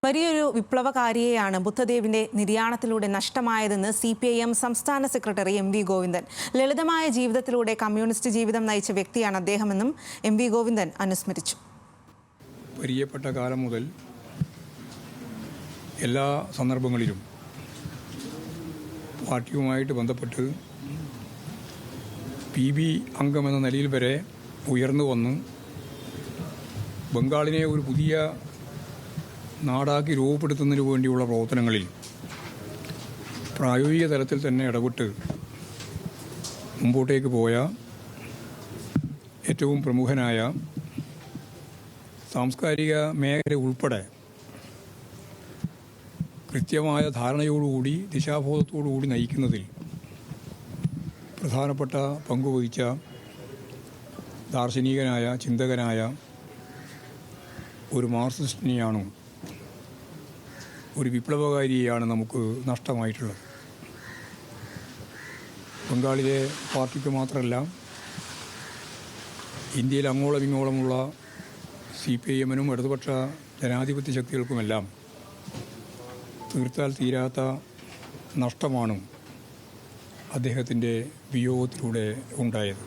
വലിയൊരു വിപ്ലവകാരിയെയാണ് ബുദ്ധദേവിന്റെ നിര്യാണത്തിലൂടെ നഷ്ടമായതെന്ന് CPIM സംസ്ഥാന സെക്രട്ടറി MV ഗോവിന്ദൻ. ലളിതമായ ജീവിതത്തിലൂടെ കമ്മ്യൂണിസ്റ്റ് ജീവിതം നയിച്ച വ്യക്തിയാണ് അദ്ദേഹമെന്നും MV ഗോവിന്ദൻ അനുസ്മരിച്ചു. പരിചയപ്പെട്ട കാലം മുതൽ എല്ലാ സന്ദർഭങ്ങളിലും പാർട്ടിയുമായിട്ട് ബന്ധപ്പെട്ട് PB അംഗമെന്ന നിലയിൽ വരെ ഉയർന്നു വന്ന് ബംഗാളിനെ ഒരു പുതിയ നാടാക്കി രൂപപ്പെടുത്തുന്നതിന് വേണ്ടിയുള്ള പ്രവർത്തനങ്ങളിൽ പ്രായോഗിക തലത്തിൽ തന്നെ ഇടപെട്ട് മുമ്പോട്ടേക്ക് പോയ ഏറ്റവും പ്രമുഖനായ സാംസ്കാരിക മേഖല ഉൾപ്പെടെ കൃത്യമായ ധാരണയോടുകൂടി ദിശാബോധത്തോടുകൂടി നയിക്കുന്നതിൽ പ്രധാനപ്പെട്ട പങ്കുവഹിച്ച ദാർശനികനായ ചിന്തകനായ ഒരു മാർക്സിസ്റ്റിനെയാണ്, ഒരു വിപ്ലവകാരിയെയാണ് നമുക്ക് നഷ്ടമായിട്ടുള്ളത്. ബംഗാളിലെ പാർട്ടിക്ക് മാത്രമല്ല, ഇന്ത്യയിൽ അങ്ങോളം ഇങ്ങോളമുള്ള CPIM-നും ഇടതുപക്ഷ ജനാധിപത്യ ശക്തികൾക്കുമെല്ലാം തീർത്താൽ തീരാത്ത നഷ്ടമാണ് അദ്ദേഹത്തിൻ്റെ വിയോഗത്തിലൂടെ ഉണ്ടായത്.